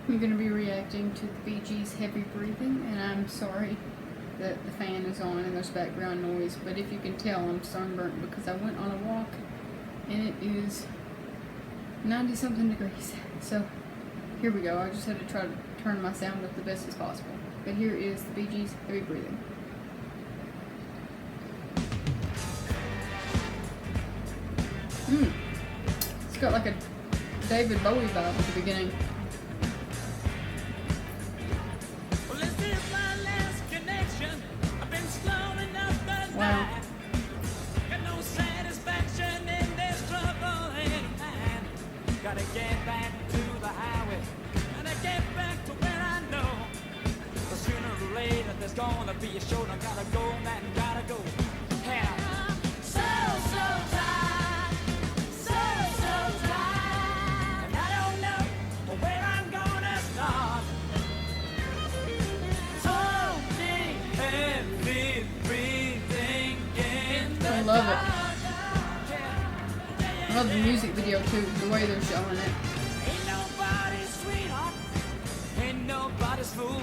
I'm going to be reacting to the Bee Gees' Heavy Breathing, and I'm sorry that the fan is on and there's background noise, but if you can tell, I'm sunburnt because I went on a walk and it is 90 something degrees. So here we go. I just had to try to turn my sound up the best as possible. But here is the Bee Gees' Heavy Breathing. It's got like a David Bowie vibe at the beginning. Wow. Got no satisfaction in this trouble anytime. Gotta get back to the highway. Gotta get back to where I know. But sooner or later there's gonna be a show. I gotta go, man, gotta go. Yeah. So tired. So tired. And I don't know where I'm gonna start. So deep, heavy breathing in the I love it. I love the music video too, the way they're showing it. Ain't nobody's sweetheart, ain't nobody's fool.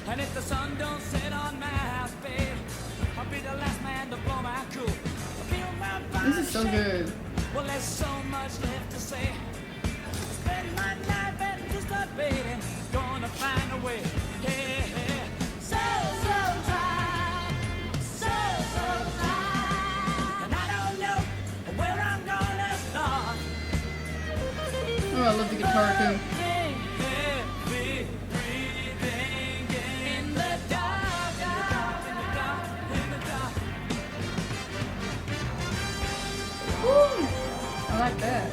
And if the sun don't set on my house, babe, I'll be the last man to blow my cool. Feel my body This is so shake. good. Well, there's so much left to say. Spend my life anticipating, gonna find a way. Yeah, yeah. So tired, so tired. And I don't know where I'm gonna start. Oh, I love the guitar too. Heavy breathing in the dark, in the dark, in the dark. Woo! I like that.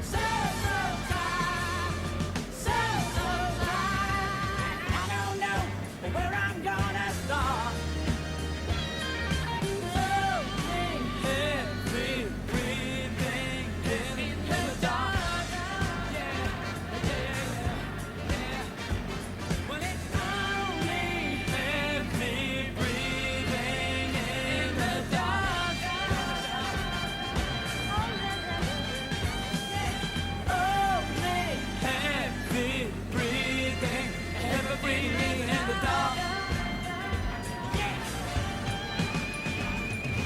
So tired, so tired. I don't know where I'm gonna start. Heavy breathing in the dark. Yeah, yeah, yeah. Well, it's only heavy breathing in the dark. Only heavy breathing in the dark.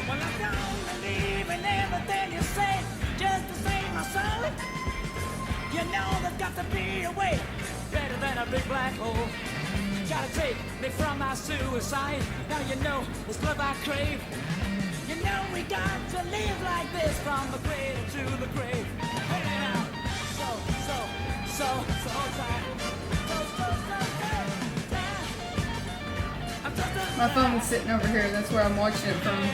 Well, I don't believe in everything you say, just to save my soul. You know there's got to be a way better than a big black hole. Gotta take me from my suicide. Now you know this love I crave. You know we got to live like this from the cradle to the grave. Hey now, so tired. So tired. I'm just a My phone is sitting over here. That's where I'm watching it from.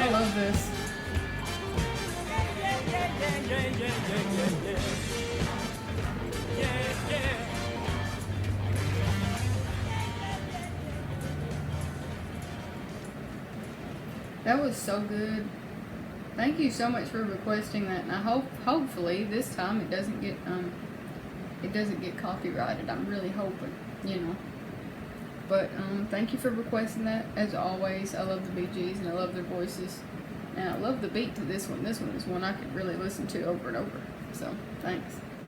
I love this. That was so good. Thank you so much for requesting that, and I hopefully this time it doesn't get copyrighted. I'm really hoping, you know. But thank you for requesting that. As always, I love the Bee Gees and I love their voices, and I love the beat to this one. This one is one I could really listen to over and over. So thanks.